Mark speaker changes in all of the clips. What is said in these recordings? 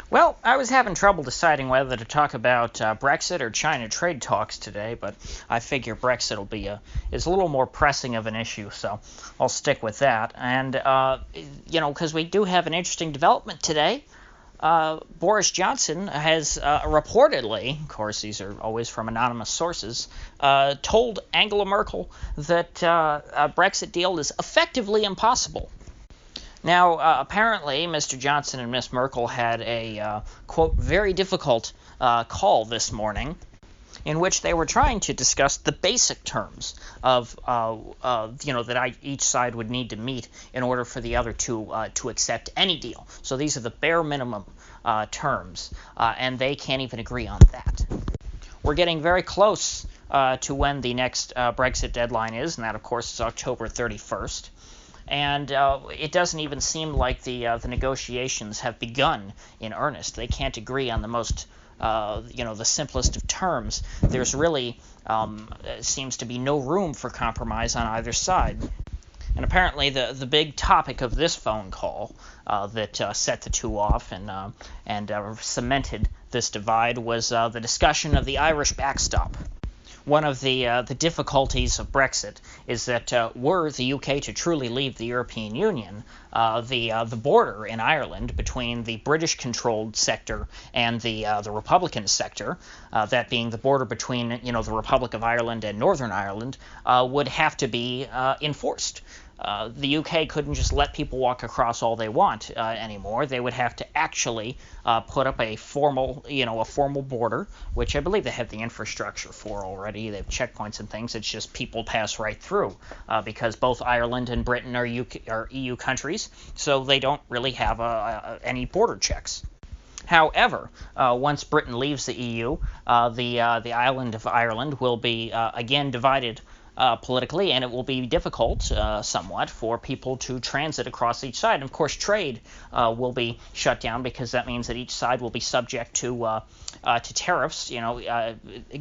Speaker 1: Well, I was having trouble deciding whether to talk about Brexit or China trade talks today, but I figure Brexit is a little more pressing of an issue, so I'll stick with that. And because we do have an interesting development today. Boris Johnson has reportedly, of course these are always from anonymous sources, told Angela Merkel that a Brexit deal is effectively impossible. Now, apparently, Mr. Johnson and Miss Merkel had a, quote, very difficult call this morning in which they were trying to discuss the basic terms of, each side would need to meet in order for the other to accept any deal. So these are the bare minimum terms, and they can't even agree on that. We're getting very close to when the next Brexit deadline is, and that, of course, is October 31st. And it doesn't even seem like the negotiations have begun in earnest. They can't agree on the most, the simplest of terms. There's really seems to be no room for compromise on either side. And apparently the big topic of this phone call that set the two off and cemented this divide was the discussion of the Irish backstop. One of the difficulties of Brexit is that were the UK to truly leave the European Union, the border in Ireland between the British-controlled sector and the Republican sector, that being the border between the Republic of Ireland and Northern Ireland, would have to be enforced. The UK couldn't just let people walk across all they want anymore. They would have to actually put up a formal border, which I believe they have the infrastructure for already. They have checkpoints and things. It's just people pass right through because both Ireland and Britain are EU countries, so they don't really have any border checks. However, once Britain leaves the EU, the island of Ireland will be again divided politically, and it will be difficult somewhat for people to transit across each side. And of course, trade will be shut down because that means that each side will be subject to tariffs.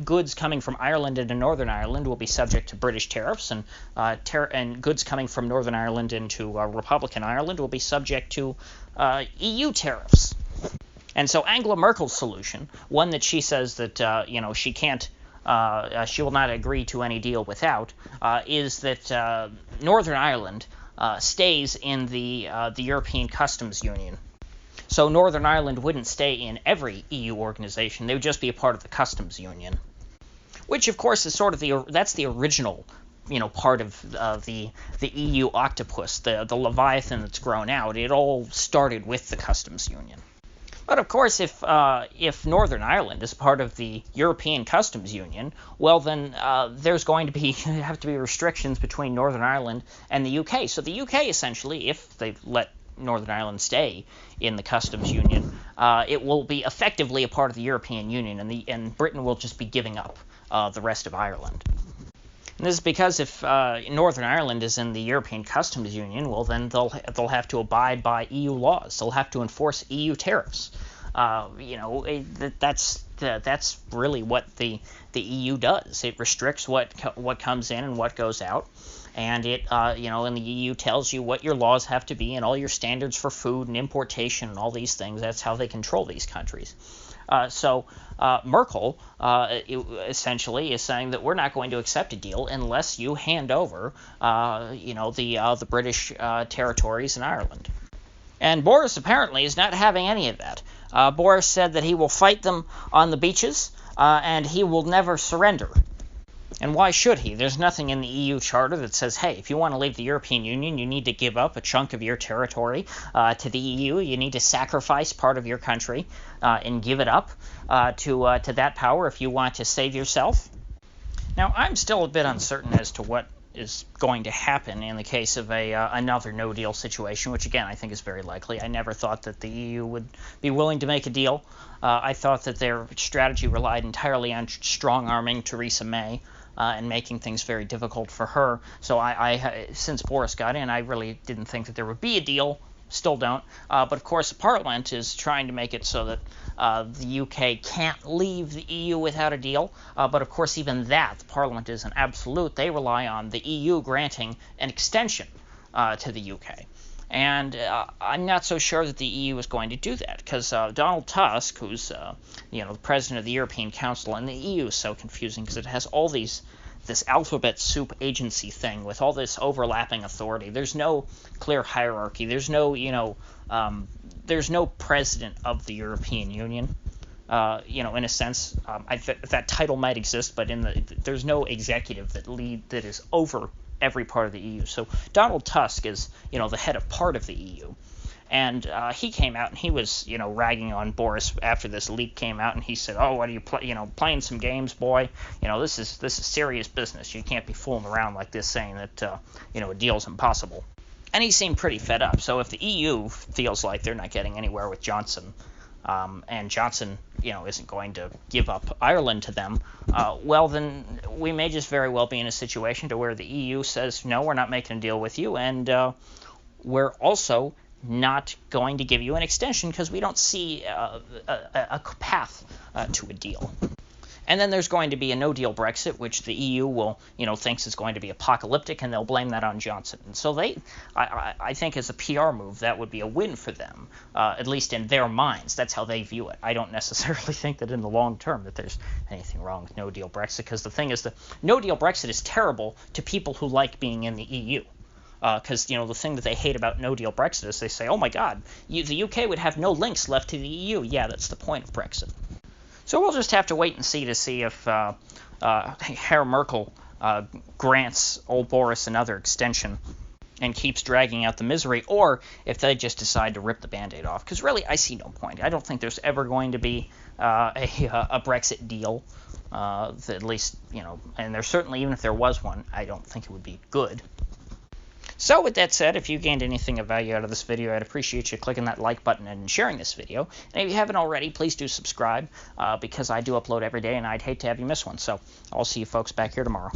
Speaker 1: Goods coming from Ireland into Northern Ireland will be subject to British tariffs, and goods coming from Northern Ireland into Republican Ireland will be subject to EU tariffs. And so Angela Merkel's solution, one that she says that she can't. She will not agree to any deal without, is that Northern Ireland stays in the European Customs Union. So Northern Ireland wouldn't stay in every EU organization; they would just be a part of the Customs Union, which, of course, is sort of that's the original, part of the EU octopus, the Leviathan that's grown out. It all started with the Customs Union. But of course, if Northern Ireland is part of the European Customs Union, well then there's going to have to be restrictions between Northern Ireland and the UK. So the UK essentially, if they let Northern Ireland stay in the Customs Union, it will be effectively a part of the European Union, and Britain will just be giving up the rest of Ireland. And this is because if Northern Ireland is in the European Customs Union, well, then they'll have to abide by EU laws. They'll have to enforce EU tariffs. That's really what the EU does. It restricts what comes in and what goes out, and it and the EU tells you what your laws have to be and all your standards for food and importation and all these things. That's how they control these countries. So Merkel essentially is saying that we're not going to accept a deal unless you hand over, the British territories in Ireland. And Boris apparently is not having any of that. Boris said that he will fight them on the beaches, and he will never surrender. And why should he? There's nothing in the EU Charter that says, hey, if you want to leave the European Union, you need to give up a chunk of your territory to the EU. You need to sacrifice part of your country and give it up to that power if you want to save yourself. Now, I'm still a bit uncertain as to what is going to happen in the case of another no-deal situation, which, again, I think is very likely. I never thought that the EU would be willing to make a deal. I thought that their strategy relied entirely on strong-arming Theresa May and making things very difficult for her. So I since Boris got in, I really didn't think that there would be a deal. Still don't. But of course, Parliament is trying to make it so that the UK can't leave the EU without a deal. But of course, even that, the Parliament isn't absolute. They rely on the EU granting an extension to the UK. And I'm not so sure that the EU is going to do that, because Donald Tusk, who's the president of the European Council, and the EU is so confusing because it has all this alphabet soup agency thing with all this overlapping authority. There's no clear hierarchy. There's no there's no president of the European Union. In a sense, that title might exist, but there's no executive that is over every part of the EU. So Donald Tusk is, the head of part of the EU, and he came out and he was, ragging on Boris after this leak came out, and he said, "Oh, what are you playing some games, boy? This is serious business. You can't be fooling around like this, saying that a deal's impossible." And he seemed pretty fed up. So if the EU feels like they're not getting anywhere with Johnson, and Johnson, isn't going to give up Ireland to them, well, then we may just very well be in a situation to where the EU says, no, we're not making a deal with you, and we're also not going to give you an extension because we don't see a path to a deal. And then there's going to be a no-deal Brexit, which the EU will, thinks is going to be apocalyptic, and they'll blame that on Johnson. And so I think as a PR move, that would be a win for them, at least in their minds. That's how they view it. I don't necessarily think that in the long term that there's anything wrong with no-deal Brexit, because the thing is that no-deal Brexit is terrible to people who like being in the EU. Because, the thing that they hate about no-deal Brexit is they say, oh my God, the UK would have no links left to the EU. Yeah, that's the point of Brexit. So we'll just have to wait and see if Herr Merkel grants old Boris another extension and keeps dragging out the misery, or if they just decide to rip the Band-Aid off. Because really, I see no point. I don't think there's ever going to be a Brexit deal, at least, and there's certainly, even if there was one, I don't think it would be good. So with that said, if you gained anything of value out of this video, I'd appreciate you clicking that like button and sharing this video. And if you haven't already, please do subscribe, because I do upload every day and I'd hate to have you miss one. So I'll see you folks back here tomorrow.